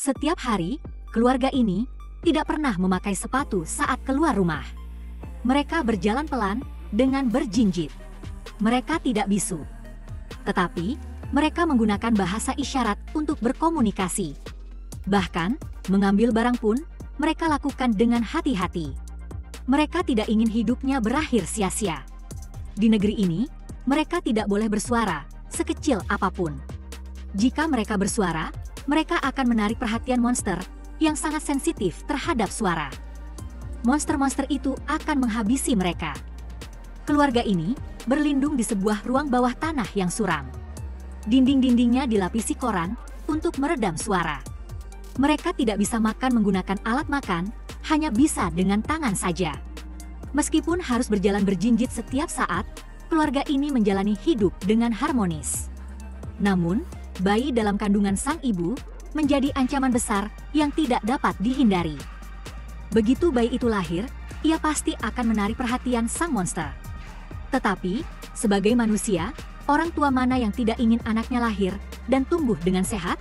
Setiap hari, keluarga ini tidak pernah memakai sepatu saat keluar rumah. Mereka berjalan pelan dengan berjinjit. Mereka tidak bisu. Tetapi, mereka menggunakan bahasa isyarat untuk berkomunikasi. Bahkan, mengambil barang pun, mereka lakukan dengan hati-hati. Mereka tidak ingin hidupnya berakhir sia-sia. Di negeri ini, mereka tidak boleh bersuara, sekecil apapun. Jika mereka bersuara, mereka akan menarik perhatian monster yang sangat sensitif terhadap suara. Monster-monster itu akan menghabisi mereka. Keluarga ini berlindung di sebuah ruang bawah tanah yang suram. Dinding-dindingnya dilapisi koran untuk meredam suara. Mereka tidak bisa makan menggunakan alat makan, hanya bisa dengan tangan saja. Meskipun harus berjalan berjinjit setiap saat, keluarga ini menjalani hidup dengan harmonis. Namun, bayi dalam kandungan sang ibu menjadi ancaman besar yang tidak dapat dihindari. Begitu bayi itu lahir, ia pasti akan menarik perhatian sang monster. Tetapi, sebagai manusia, orang tua mana yang tidak ingin anaknya lahir dan tumbuh dengan sehat?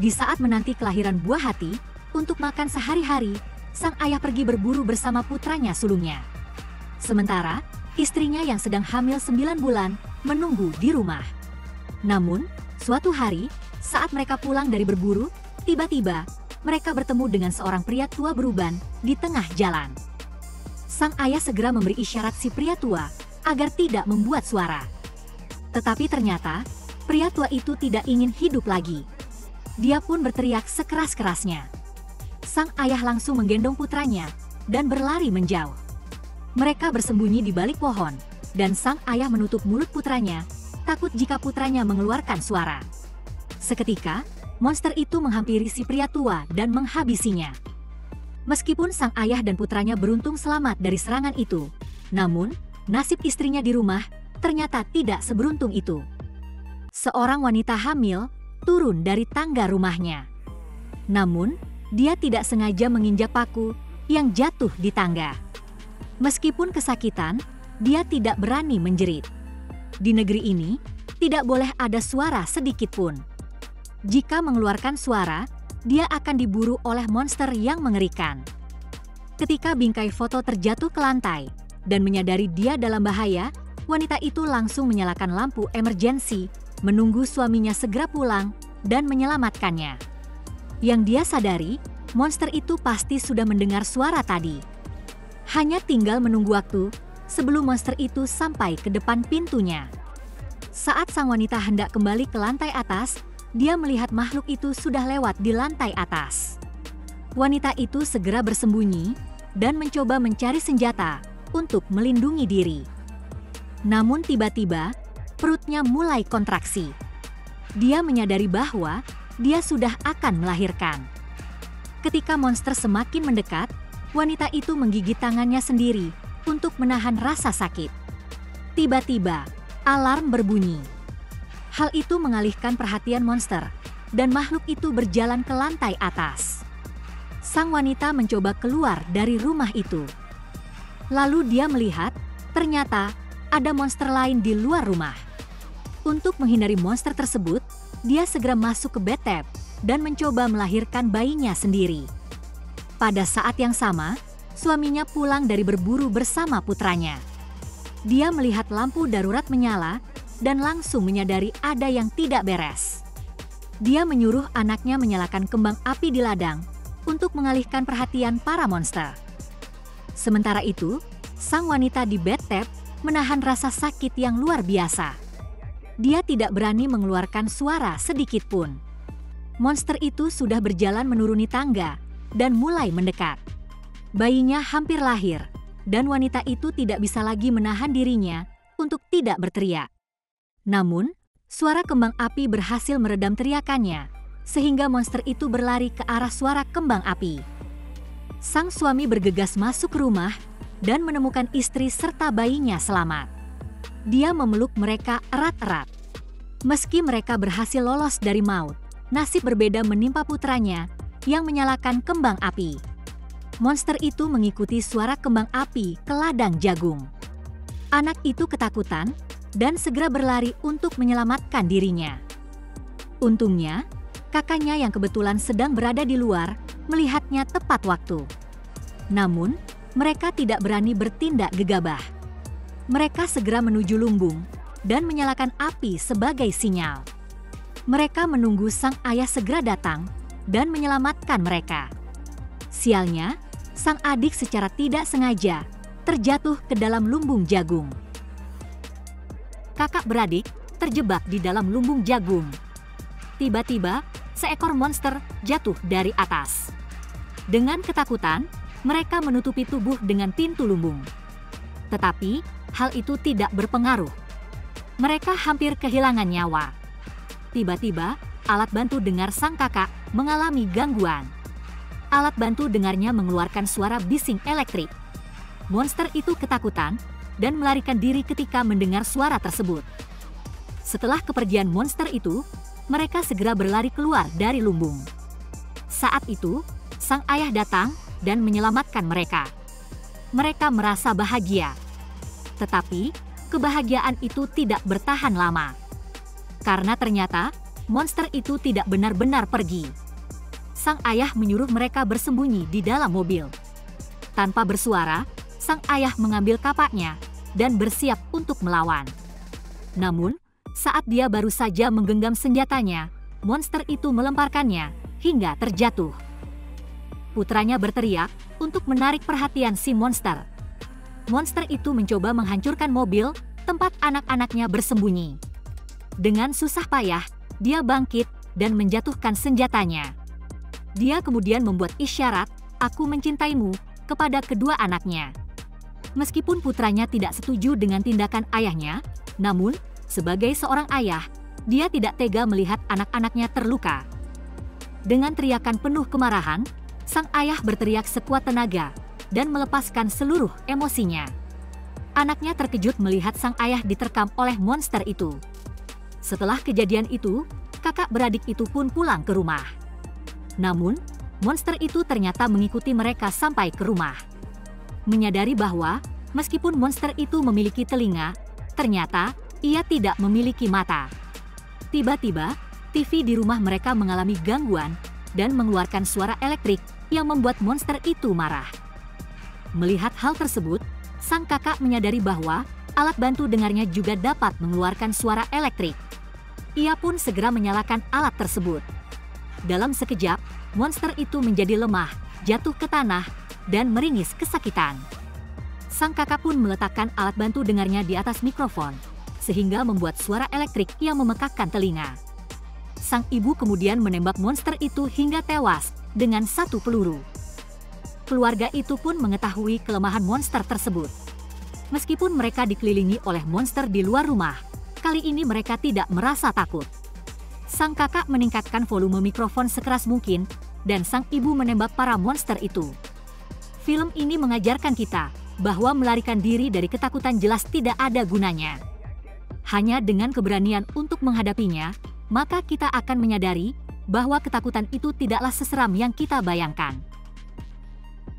Di saat menanti kelahiran buah hati, untuk makan sehari-hari, sang ayah pergi berburu bersama putranya sulungnya. Sementara, istrinya yang sedang hamil 9 bulan menunggu di rumah. Namun, suatu hari, saat mereka pulang dari berburu, tiba-tiba mereka bertemu dengan seorang pria tua beruban di tengah jalan. Sang ayah segera memberi isyarat si pria tua agar tidak membuat suara. Tetapi ternyata, pria tua itu tidak ingin hidup lagi. Dia pun berteriak sekeras-kerasnya. Sang ayah langsung menggendong putranya dan berlari menjauh. Mereka bersembunyi di balik pohon, dan sang ayah menutup mulut putranya, takut jika putranya mengeluarkan suara. Seketika, monster itu menghampiri si pria tua dan menghabisinya. Meskipun sang ayah dan putranya beruntung selamat dari serangan itu, namun nasib istrinya di rumah ternyata tidak seberuntung itu. Seorang wanita hamil turun dari tangga rumahnya. Namun, dia tidak sengaja menginjak paku yang jatuh di tangga. Meskipun kesakitan, dia tidak berani menjerit. Di negeri ini, tidak boleh ada suara sedikit pun. Jika mengeluarkan suara, dia akan diburu oleh monster yang mengerikan. Ketika bingkai foto terjatuh ke lantai dan menyadari dia dalam bahaya, wanita itu langsung menyalakan lampu emergensi, menunggu suaminya segera pulang dan menyelamatkannya. Yang dia sadari, monster itu pasti sudah mendengar suara tadi. Hanya tinggal menunggu waktu sebelum monster itu sampai ke depan pintunya. Saat sang wanita hendak kembali ke lantai atas, dia melihat makhluk itu sudah lewat di lantai atas. Wanita itu segera bersembunyi dan mencoba mencari senjata untuk melindungi diri. Namun tiba-tiba, perutnya mulai kontraksi. Dia menyadari bahwa dia sudah akan melahirkan. Ketika monster semakin mendekat, wanita itu menggigit tangannya sendiri untuk menahan rasa sakit. Tiba-tiba, alarm berbunyi. Hal itu mengalihkan perhatian monster, dan makhluk itu berjalan ke lantai atas. Sang wanita mencoba keluar dari rumah itu. Lalu dia melihat, ternyata ada monster lain di luar rumah. Untuk menghindari monster tersebut, dia segera masuk ke bathtub dan mencoba melahirkan bayinya sendiri. Pada saat yang sama, suaminya pulang dari berburu bersama putranya. Dia melihat lampu darurat menyala dan langsung menyadari ada yang tidak beres. Dia menyuruh anaknya menyalakan kembang api di ladang untuk mengalihkan perhatian para monster. Sementara itu, sang wanita di bathtub menahan rasa sakit yang luar biasa. Dia tidak berani mengeluarkan suara sedikit pun. Monster itu sudah berjalan menuruni tangga dan mulai mendekat. Bayinya hampir lahir, dan wanita itu tidak bisa lagi menahan dirinya untuk tidak berteriak. Namun, suara kembang api berhasil meredam teriakannya, sehingga monster itu berlari ke arah suara kembang api. Sang suami bergegas masuk ke rumah dan menemukan istri serta bayinya selamat. Dia memeluk mereka erat-erat. Meski mereka berhasil lolos dari maut, nasib berbeda menimpa putranya yang menyalakan kembang api. Monster itu mengikuti suara kembang api ke ladang jagung. Anak itu ketakutan dan segera berlari untuk menyelamatkan dirinya. Untungnya, Kakaknya yang kebetulan sedang berada di luar melihatnya tepat waktu. Namun, mereka tidak berani bertindak gegabah. Mereka segera menuju lumbung dan menyalakan api sebagai sinyal. Mereka menunggu sang ayah segera datang dan menyelamatkan mereka. Sialnya, sang adik secara tidak sengaja terjatuh ke dalam lumbung jagung. Kakak beradik terjebak di dalam lumbung jagung. Tiba-tiba, seekor monster jatuh dari atas. Dengan ketakutan, mereka menutupi tubuh dengan pintu lumbung. Tetapi, hal itu tidak berpengaruh. Mereka hampir kehilangan nyawa. Tiba-tiba, alat bantu dengar sang kakak mengalami gangguan. Alat bantu dengarnya mengeluarkan suara bising elektrik. Monster itu ketakutan dan melarikan diri ketika mendengar suara tersebut. Setelah kepergian monster itu, mereka segera berlari keluar dari lumbung. Saat itu, sang ayah datang dan menyelamatkan mereka. Mereka merasa bahagia. Tetapi, kebahagiaan itu tidak bertahan lama. Karena ternyata, monster itu tidak benar-benar pergi. Sang ayah menyuruh mereka bersembunyi di dalam mobil. Tanpa bersuara, sang ayah mengambil kapaknya dan bersiap untuk melawan. Namun, saat dia baru saja menggenggam senjatanya, monster itu melemparkannya hingga terjatuh. Putranya berteriak untuk menarik perhatian si monster. Monster itu mencoba menghancurkan mobil tempat anak-anaknya bersembunyi. Dengan susah payah, dia bangkit dan menjatuhkan senjatanya. Dia kemudian membuat isyarat, "Aku mencintaimu," kepada kedua anaknya. Meskipun putranya tidak setuju dengan tindakan ayahnya, namun sebagai seorang ayah, dia tidak tega melihat anak-anaknya terluka. Dengan teriakan penuh kemarahan, sang ayah berteriak sekuat tenaga dan melepaskan seluruh emosinya. Anaknya terkejut melihat sang ayah diterkam oleh monster itu. Setelah kejadian itu, kakak beradik itu pun pulang ke rumah. Namun, monster itu ternyata mengikuti mereka sampai ke rumah. Menyadari bahwa meskipun monster itu memiliki telinga, ternyata ia tidak memiliki mata. Tiba-tiba, TV di rumah mereka mengalami gangguan dan mengeluarkan suara elektrik yang membuat monster itu marah. Melihat hal tersebut, sang kakak menyadari bahwa alat bantu dengarnya juga dapat mengeluarkan suara elektrik. Ia pun segera menyalakan alat tersebut. Dalam sekejap, monster itu menjadi lemah, jatuh ke tanah, dan meringis kesakitan. Sang kakak pun meletakkan alat bantu dengarnya di atas mikrofon, sehingga membuat suara elektrik yang memekakkan telinga. Sang ibu kemudian menembak monster itu hingga tewas dengan satu peluru. Keluarga itu pun mengetahui kelemahan monster tersebut. Meskipun mereka dikelilingi oleh monster di luar rumah, kali ini mereka tidak merasa takut. Sang kakak meningkatkan volume mikrofon sekeras mungkin, dan sang ibu menembak para monster itu. Film ini mengajarkan kita bahwa melarikan diri dari ketakutan jelas tidak ada gunanya. Hanya dengan keberanian untuk menghadapinya, maka kita akan menyadari bahwa ketakutan itu tidaklah seseram yang kita bayangkan.